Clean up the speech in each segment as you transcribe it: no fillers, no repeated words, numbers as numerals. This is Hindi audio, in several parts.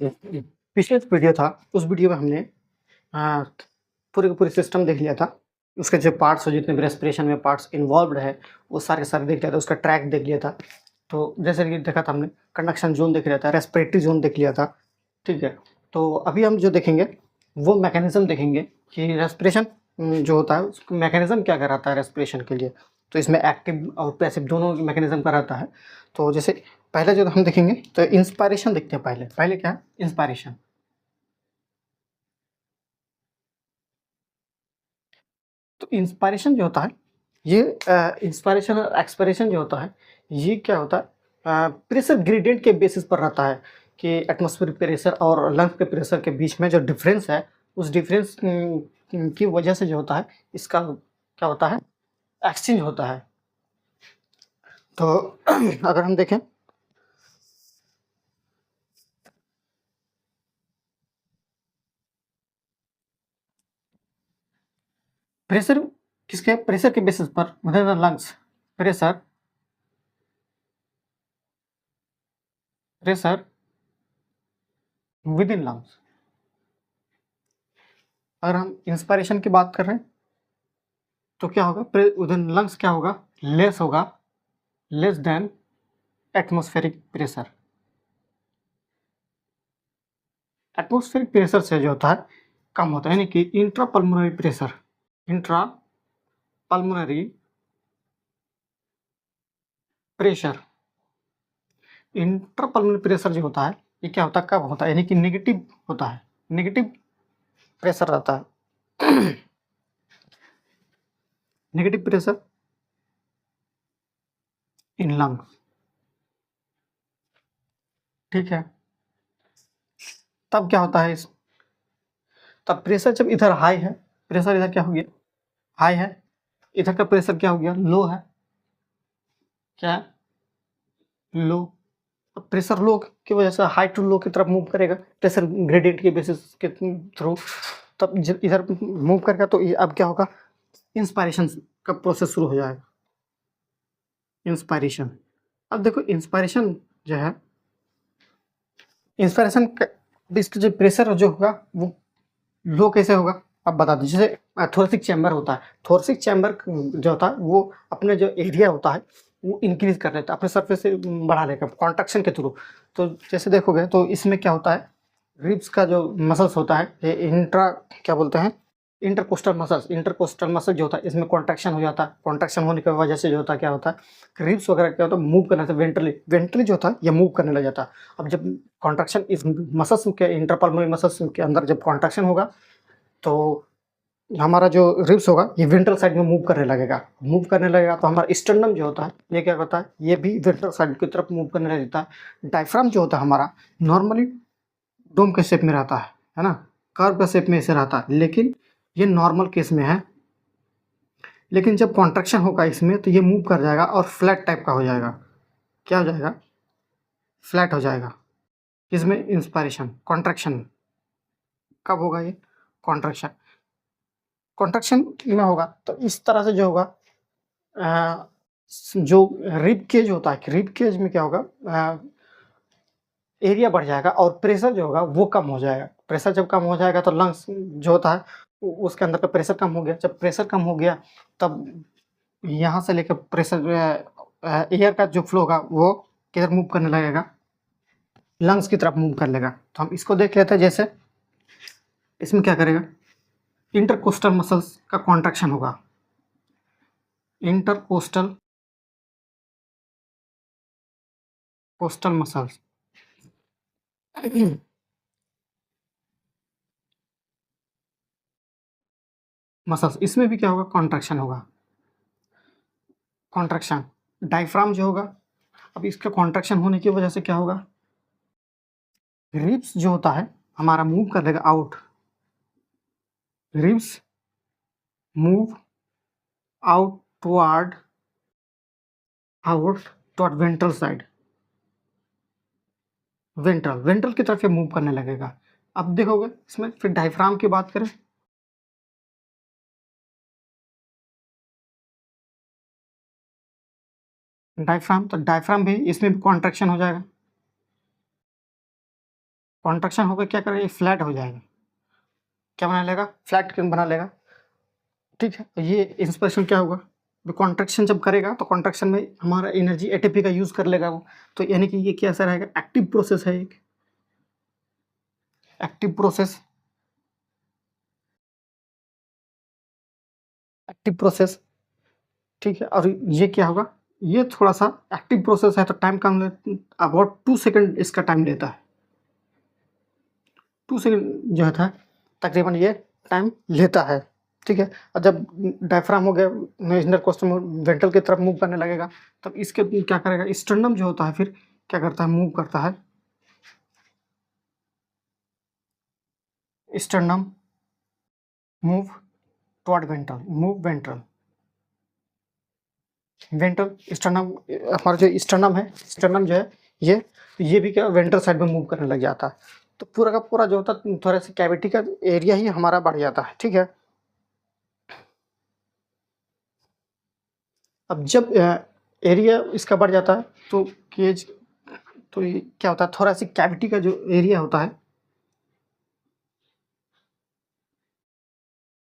पिछले जो वीडियो था, उस वीडियो में हमने अ, पूरे का पूरे सिस्टम देख लिया था। उसके जो पार्ट्स हैं, जितने भी रेस्पिरेशन में पार्ट्स इन्वॉल्व्ड है, वो सारे के सारे देख लिया था, उसका ट्रैक देख लिया था। तो जैसे कि देखा था हमने, कंडक्शन ज़ोन देख लिया था, रेस्पिरेटरी ज़ोन देख लिया था, ठीक है? तो अभी हम जो देखेंगे, वो मैकेनिज़्म देखेंगे कि रेस्पिरेशन जो होता है, उसका मैकेनिज़्म क्या कराता है रेस्पिरेशन के लिए। तो इसमें एक्टिव और पैसिव दोनों मैकेनिज़्म का रहता है। तो जैसे पहले जो हम देखेंगे, तो इंस्पायरेशन देखते हैं पहले। पहले क्या है? इंस्पायरेशन। तो इंस्पायरेशन जो होता है, ये इंस्पायरेशन और एक्सपायरेशन जो होता है, ये क्या होता है, प्रेशर ग्रेडिएंट के बेसिस पर रहता है कि एटमॉस्फेरिक प्रेशर और लंग्स के प्रेशर के बीच में जो डिफरेंस है, उस डिफरेंस की वजह से जो होता है, इसका क्या होता है, एक्सचेंज होता है। तो अगर हम देखें, प्रेशर किसके प्रेशर के बेसिस पर with in lungs, pressure pressure with in lungs. अगर हम इंस्पायरेशन की बात कर रहे हैं, तो क्या होगा, विदिन लंग्स क्या होगा, लेस होगा, less than atmospheric pressure. Atmospheric pressure से जो होता है, कम होता है, यानी कि intra pulmonary pressure, intra pulmonary pressure, intra pulmonary pressure जो होता है, ये क्या होता है, कब होता है, यानी कि नेगेटिव होता है, नेगेटिव प्रेशर रहता है। नेगेटिव प्रेशर इन लंग्स, ठीक है। तब क्या होता है, इस तब प्रेशर जब इधर हाई है, प्रेशर इधर क्या हो गया, हाई है, इधर का प्रेशर क्या हो गया, लो है, क्या है, लो। अब प्रेशर लो की वजह से हाई टू लो की तरफ मूव करेगा, प्रेशर ग्रेडियंट के बेसिस के थ्रू। तब इधर मूव करेगा, तो ये अब क्या होगा, इंस्पायरेशन का प्रोसेस शुरू हो जाएगा, इंस्पायरेशन। अब देखो इंस्पायरेशन जो है, इंस्पायरेशन इसका जो प्रेशर जो होगा, वो लो कैसे होगा, अब बता दीजिए। जैसे थोरसिक चैम्बर होता है, थोरसिक चैम्बर जो होता है, वो अपने जो एरिया होता है, वो इंक्रीज कर लेता है, अपने सरफेस से बढ़ा लेगा कॉन्ट्रैक्शन के थ्रू। तो जैसे देखोगे, तो इसमें क्या होता है, रिब्स का जो मसल्स होता है, ये इंट्रा क्या बोलते हैं, इंटरकोस्टल मसल्स, इंटरकोस्टल मसल जो होता है, इसमें कॉन्ट्रैक्शन हो जाता है। कॉन्ट्रैक्शन होने की वजह से जो होता है, क्या होता है, रिब्स वगैरह क्या होता है, मूव करने से वेंट्रली वेंट्रली जो होता है, ये मूव करने लग जाता है। अब जब कॉन्ट्रैक्शन इस मसल्स के, इंटरपल्मोनरी मसल्स के अंदर जब कॉन्ट्रैक्शन होगा, तो हमारा जो रिब्स होगा, ये वेंट्रल साइड में मूव करने लगेगा। मूव करने लगेगा, तो हमारा स्टर्नम जो होता है, ये क्या होता है, ये भी वेंट्रल साइड की तरफ मूव करने लगता है। डायफ्राम जो होता है हमारा, नॉर्मली डोम के शेप में रहता है ना, कर्व का शेप में ऐसे रहता है, लेकिन ये नॉर्मल केस में है। लेकिन जब कॉन्ट्रैक्शन होगा इसमें, तो ये मूव कर जाएगा और फ्लैट टाइप का हो जाएगा। क्या हो जाएगा, फ्लैट हो जाएगा। इसमें इंस्पायरेशन, कॉन्ट्रैक्शन कब होगा, ये कॉन्ट्रैक्शन, कॉन्ट्रैक्शन में होगा, तो इस तरह से जो होगा, अ, जो रिब केज होता है, रिब केज में क्या होगा, एरिया बढ़ जाएगा और प्रेशर जो होगा वो कम हो जाएगा। प्रेशर जब कम हो जाएगा, तो लंग्स जो होता है, उसके अंदर का प्रेशर कम हो गया। जब प्रेशर कम हो गया, तब यहाँ से लेकर प्रेशर एयर का जो फ्लो होगा, वो किधर मूव करने लगेगा, लंग्स की तरफ मूव कर लेगा। तो हम इसको देख लेते हैं। जैसे इसमें क्या करेगा, इंटरकोस्टल मसल्स का कॉन्ट्रैक्शन होगा, इंटरकोस्टल कोस्टल मसल्स। मसल्स, इसमें भी क्या होगा, कॉन्ट्रैक्शन होगा, कॉन्ट्रैक्शन। डायफ्राम जो होगा, अब इसका कॉन्ट्रैक्शन होने की वजह से क्या होगा, रिब्स जो होता है हमारा मूव कर लेगा out, ribs move out toward, out toward ventral side, ventral ventral की तरफ ये मूव करने लगेगा। अब देखोगे इसमें, फिर डायफ्राम की बात करें, डायफ्राम, तो डायफ्राम भी, इसमें भी कॉन्ट्रैक्शन हो जाएगा, कॉन्ट्रैक्शन होकर क्या करेगा, ये फ्लैट हो जाएगा, क्या बना लेगा, फ्लैट बना लेगा। ठीक है, ये इंस्पिरेशन क्या होगा, कॉन्ट्रैक्शन जब करेगा तो कॉन्ट्रैक्शन में हमारा एनर्जी एटीपी का यूज़ कर लेगा वो, तो यानी कि ये कैसा रहेगा, एक्टिव प्रोसेस है, एक एक्टिव प्रोसेस, एक्टिव प्रोसेस। ठीक है, और ये क्या होगा, ये थोड़ा सा एक्टिव प्रोसेस है तो टाइम कम अबाउट 2 सेकंड इसका टाइम लेता है, 2 सेकंड जो था तकरीबन ये टाइम लेता है। ठीक है, और जब डायफ्राम हो गया इनर कोस्टल वेंट्रल की तरफ मूव करने लगेगा, तब इसके क्या करेगा, स्टर्नम जो होता है फिर क्या करता है, मूव करता है, sternum move toward ventral, move ventral, ventral sternum, हमारा जो स्टर्नम है, स्टर्नम जो है ये भी क्या वेंट्रल साइड में मूव करने लग जाता है, तो पूरा का पूरा जो होता है थोड़ा सा कैविटी का एरिया ही हमारा बढ़ जाता है। ठीक है, अब जब एरिया इसका बढ़ जाता है तो केज, तो ये क्या होता है, थोरेसिक कैविटी का जो एरिया होता है,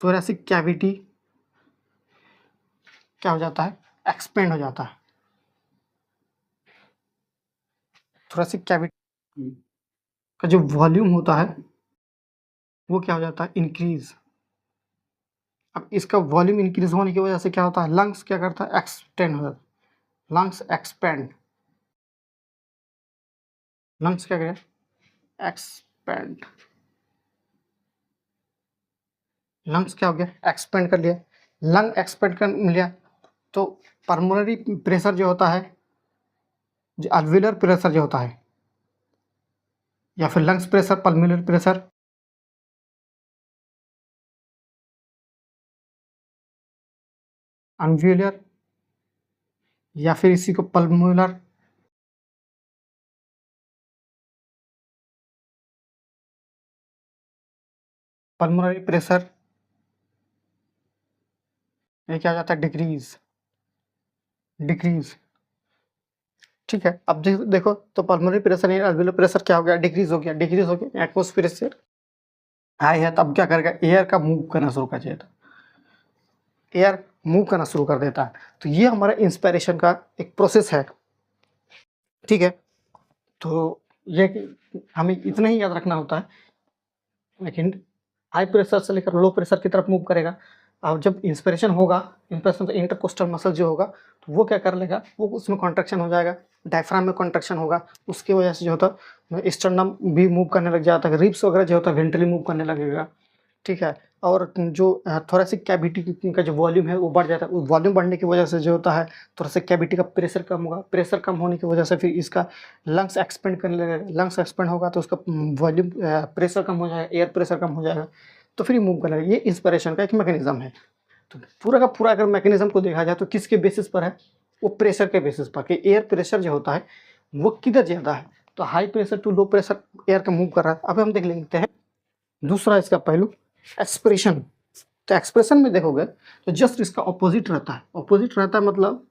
थोरेसिक कैविटी क्या हो जाता है, एक्सपेंड हो जाता है, थोरेसिक कैविटी का जो वॉल्यूम होता है वो क्या हो जाता है, इंक्रीज। अब इसका वॉल्यूम इंक्रीज होने की वजह से क्या होता है, लंग्स क्या करता है, एक्सटेंड हो जाता है, लंग्स एक्सपेंड, लंग्स क्या करें, एक्सपेंड, लंग्स क्या हो गया, एक्सपेंड कर लिया, लंग एक्सपेंड कर लिया, तो पल्मोनरी प्रेशर जो होता है, जो अल्वेलर प्रेशर जो होता है, या फिर lungs pressure, pulmonary pressure, alveolar या फिर इसी को पल्मोनर, पल्मोनरी प्रेशर ये क्या हो जाता है, डिक्रीज, डिक्रीज। ठीक है, अब देखो तो पल्मोनरी प्रेशर या अल्वेलर प्रेशर क्या हो गया, डिक्रीज हो गया, डिक्रीज हो गया, एटमॉस्फेयर से हाई है, तब क्या करेगा, एयर का मूव करना शुरू कर देता, एयर मूव करना शुरू कर देता है। तो ये हमारा इंस्पिरेशन का एक प्रोसेस है। ठीक है, तो ये हमें इतना ही याद रखना होता है, लेकिन हाई प्रेशर से लेकर लो प्रेशर की तरफ मूव करेगा। अब जब इंस्पिरेशन होगा, इंस्पिरेशन तो इंटरकोस्टल मसल जो होगा तो वो क्या कर लेगा, वो उसमें कॉन्ट्रैक्शन हो जाएगा, डायफ्राम में कॉन्ट्रैक्शन होगा, उसकी वजह से जो होता है स्टर्नम भी मूव करने लग जाता है, रिब्स वगैरह जो होता है वेंट्रली मूव करने लगेगा। ठीक है, और जो थोरेसिक कैविटी का जो वॉल्यूम है वो बढ़ जाता है, उस वॉल्यूम बढ़ने की वजह से जो होता है थोरेसिक कैविटी का प्रेशर कम होगा, प्रेशर कम होने की वजह से फिर इसका लंग्स एक्सपेंड करने लगेगा, लंग्स एक्सपेंड होगा तो उसका वॉल्यूम प्रेशर कम हो जाएगा, एयर प्रेशर कम हो जाएगा, तो फिर मूव कर लगेगा। ये इंस्पिरेशन का एक मैकेनिज्म है। तो पूरा का पूरा अगर मैकेनिज्म को देखा जाए तो किसके बेसिस पर है, वो प्रेशर के बेसिस पर, कि एयर प्रेशर जो होता है वो किधर ज़्यादा है, तो high pressure to low pressure air का मूव कर रहा है। अब हम देख लेते हैं दूसरा इसका पहलू, एक्सप्रेशन। तो एक्सप्रेशन में देखोगे तो जस्ट इसका ऑपोजिट रहता है, ऑपोजिट रहता है मतलब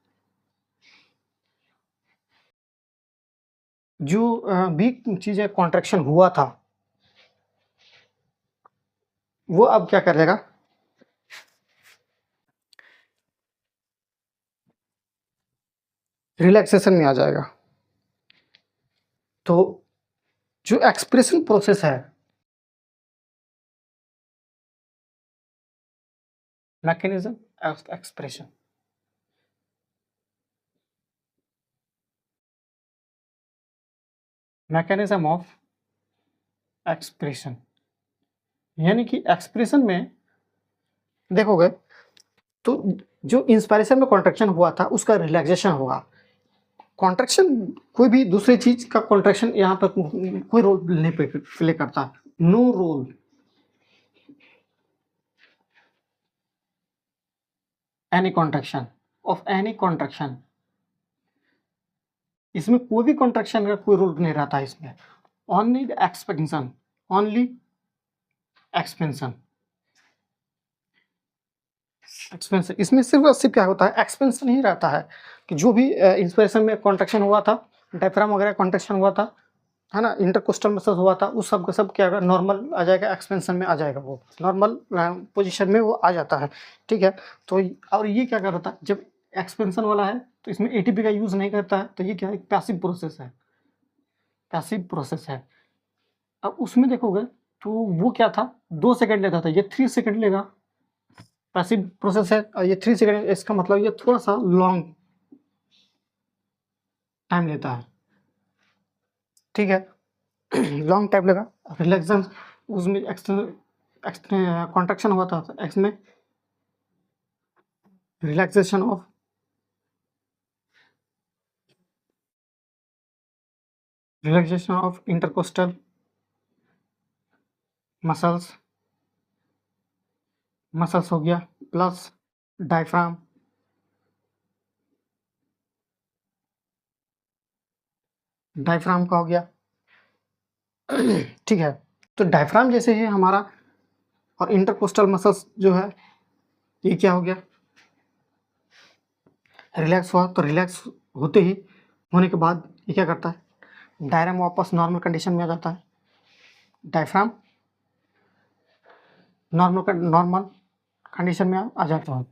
जो भी चीज़ें कॉन्ट्रैक्शन हुआ था वो अब क्या करेगा, रिलैक्सेशन में आ जाएगा। तो जो एक्सप्रेशन प्रोसेस है, mechanism of expression, mechanism of expression, यानी कि एक्सप्रेशन में देखोगे तो जो इंस्पिरेशन में कॉन्ट्रैक्शन हुआ था उसका रिलैक्सेशन होगा। कॉन्ट्रैक्शन कोई भी दूसरी चीज का कॉन्ट्रैक्शन यहाँ पर कोई रोल नहीं प्ले करता, no role, any contraction of any contraction, इसमें कोई भी कॉन्ट्रैक्शन का कोई रोल नहीं रहता है इसमें, only the expansion, only expansion, expansion. इसमें सिर्फ और सिर्फ क्या होता है, एक्सपेंशन ही रहता है, कि जो भी इंस्पिरेशन में कॉन्ट्रैक्शन हुआ था, डायफ्राम वगैरह कॉन्ट्रैक्शन हुआ था, है ना, इंटरकोस्टल मसल्स हुआ था, उस सब का सब क्या होगा, नॉर्मल आ जाएगा, एक्सपेंशन में आ जाएगा, वो नॉर्मल पोजीशन में वो आ जाता है। ठीक है, तो और ये क्या करता है, जब एक्सपेंशन वाला है तो इसमें एटीपी का यूज़ नहीं करता है, तो ये क्या है, एक पैसिव प्रोसेस है, पैसिव प्रोसेस है। अब उसमें देखोगे तो वो क्या था, 2 सेकंड लेता था, ये 3 सेकंड लेगा। पैसिव प्रोसेस है और ये 3 सेकंड, इसका मतलब ये थोड़ा सा लॉन्ग टाइम लेता है। ठीक है, लॉन्ग टाइम लगा। रिलैक्सेशन उसमें एक्सटर्नल कॉन्ट्रैक्शन हुआ था, एक्स में रिलैक्सेशन ऑफ इंटरकोस्टल मसल्स हो गया, प्लस डायफ्राम, डायफ्राम का हो गया। ठीक है, तो डायफ्राम जैसे है हमारा, और इंटरकोस्टल मसल्स जो है ये क्या हो गया, रिलैक्स हुआ, तो रिलैक्स होते ही होने के बाद ये क्या करता है, डायफ्राम वापस नॉर्मल कंडीशन में आ जाता है। डायफ्राम नॉर्मल कंडीशन में आ जाता है।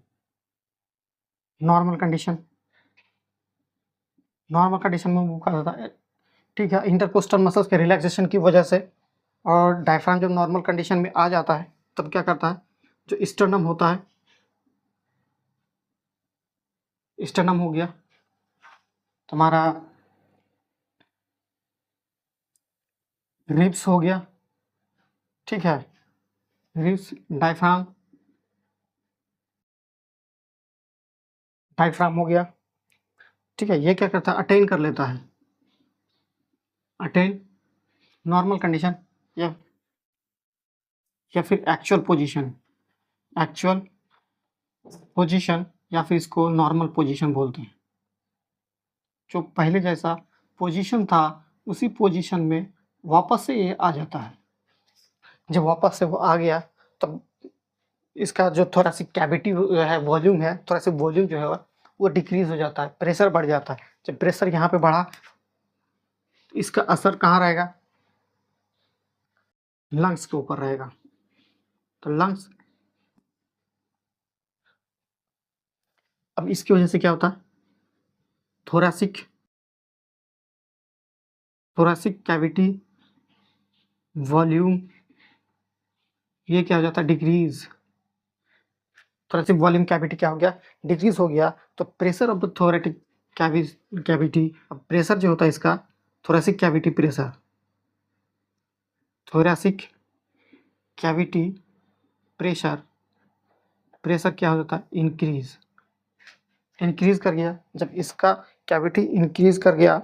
नॉर्मल कंडीशन में मूव कर जाता है। ठीक है, इंटरकोस्टल मसल्स के रिलैक्सेशन की वजह से, और डायफ्राम जब नॉर्मल कंडीशन में आ जाता है तब क्या करता है, जो स्टर्नम होता है, स्टर्नम हो गया तुम्हारा, रिब्स हो गया। ठीक है, रिब्स, डायफ्राम हो गया। ठीक है, ये क्या करता है, अटेन कर लेता है, अटेन नॉर्मल कंडीशन, या फिर एक्चुअल पोजीशन, या फिर इसको नॉर्मल पोजीशन बोलते हैं। जो पहले जैसा पोजीशन था उसी पोजीशन में वापस से ये आ जाता है। जब वापस से वो आ गया तब इसका जो थोड़ा सी कैविटी है, वॉल्यूम है, थोड़ा सा वॉल्यूम जो है वो डिक्रीज हो जाता है, प्रेशर बढ़ जाता है। जब प्रेशर यहाँ पे बढ़ा, इसका असर कहाँ रहेगा, लंग्स के ऊपर रहेगा। तो लंग्स, अब इसकी वजह से क्या होता है, थोरैसिक कैविटी वॉल्यूम, ये क्या हो जाता है, डिक्रीज। थोरैसिक वॉल्यूम कैविटी क्या हो गया, डिक्रीज हो गया। तो प्रेशर ऑफ द थोरेटिक कैविटी, अब प्रेशर जो होता है इसका, thoracic cavity pressure, thoracic cavity pressure क्या हो जाता है, इंक्रीज कर गया। जब इसका कैविटी इंक्रीज कर गया,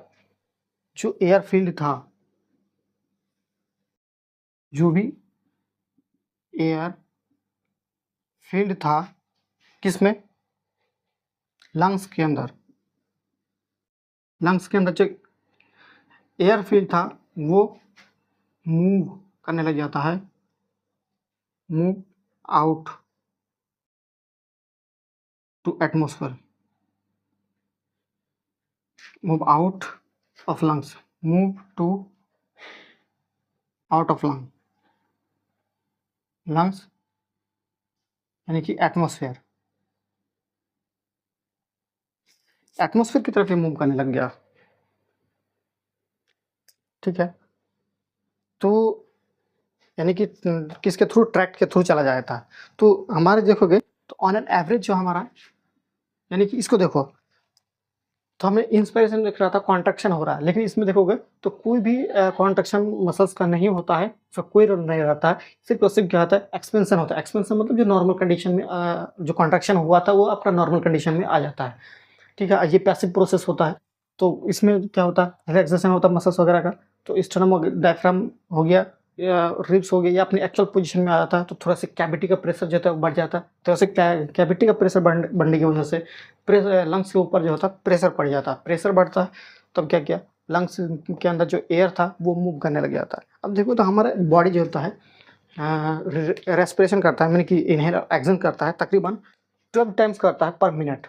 जो एयर फील्ड था, जो भी एयर फील्ड था, किसमें, लंग्स के अंदर जो एयर फील्ड था वो मूव करने लग जाता है, move out to atmosphere, move out of lungs, move to out of lungs, यानी कि एटमॉस्फेयर की तरफ ये मूव करने लग गया। ठीक है, तो यानी कि किसके थ्रू, ट्रैक्ट के थ्रू चला जाता है। तो हमारे देखोगे तो ऑन एन एवरेज जो हमारा, यानी कि इसको देखो, तो हमें इंस्पिरेशन दिख रहा था, कॉन्ट्रैक्शन हो रहा है, लेकिन इसमें देखोगे तो कोई भी कॉन्ट्रैक्शन मसल्स का नहीं होता है, उसका कोई रोल नहीं रहता है। सिर्फ और सिर्फ क्या होता है, एक्सपेंशन होता है। एक्सपेंशन मतलब जो नॉर्मल कंडीशन में जो कॉन्ट्रैक्शन हुआ था वो अपना नॉर्मल कंडीशन में आ जाता है। ठीक है, ये पैसिव प्रोसेस होता है। तो इसमें क्या होता है, रिलैक्सेशन होता है मसल्स वगैरह का। तो स्टर्नम, डायफ्राम हो गया, या रिब्स हो गया, या अपनी एक्चुअल पोजीशन में आ जाता है, तो थोड़ा सा कैविटी का प्रेशर जो है वो बढ़ जाता है। थोड़ा सा कैविटी का प्रेशर बढ़ने की वजह से प्रेशर लंग्स के ऊपर जो होता है प्रेशर पड़ जाता है, प्रेशर बढ़ता है। तब क्या किया, लंग्स के अंदर जो एयर था वो मूव करने लग जाता है। अब देखो तो हमारा बॉडी जो होता है रेस्पिरेशन करता है, यानी कि इनहेल एक्सहेल करता है, तकरीबन 12 टाइम्स करता है पर मिनट।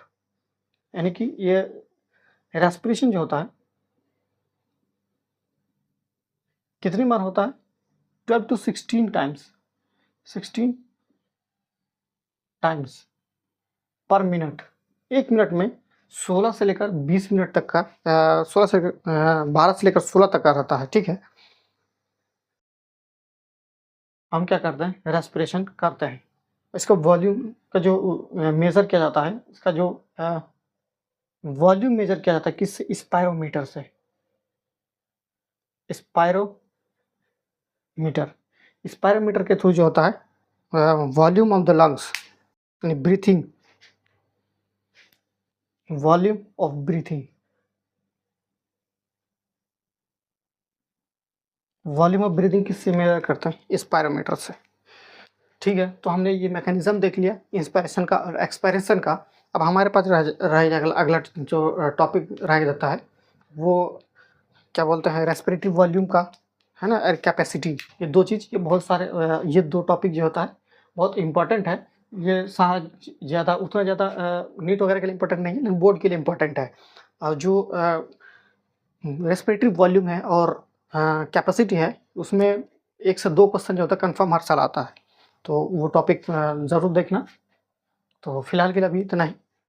यानी कि ये रेस्पिरेशन जो होता है कितनी बार होता है? 12 to 16 टाइम्स, 16 टाइम्स पर मिनट। 1 मिनट में 16 से लेकर 20 मिनट तक का 12 से लेकर 16 तक का रहता है, ठीक है। हम क्या करते हैं, रेस्पिरेशन करते हैं। इसका वॉल्यूम का जो मेज़र किया जाता है, इसका जो वॉल्यूम मेज़र किया जाता है किससे? स्पायरोमीटर से। स्पायरोमीटर, स्पायरोमीटर के थ्रू जो होता है वॉल्यूम ऑफ द लंग्स, यानी breathing, volume of breathing, volume of breathing किससे मेजर करते हैं? स्पायरोमीटर से, ठीक है। तो हमने ये मैकेनिज्म देख लिया इंस्पायरेशन का और एक्सपायरेशन का। अब हमारे पास रह जाएगा अगला जो टॉपिक रह जाता है, वो क्या बोलते हैं, रेस्पिरेटरी वॉल्यूम का, है ना, एयर कैपेसिटी। ये दो चीज़, ये बहुत सारे ये दो टॉपिक जो होता है बहुत इंपॉर्टेंट है। ये ज़्यादा उतना ज़्यादा नीट वगैरह के लिए इंपॉर्टेंट नहीं है, लेकिन बोर्ड के लिए इंपॉर्टेंट है। और जो रेस्पिरेटरी वॉल्यूम है और कैपेसिटी है, उसमें 1 से 2 क्वेश्चन जो होता है कन्फर्म हर साल आता है, तो वो टॉपिक ज़रूर देखना। तो फिलहाल के लिए अभी इतना ही।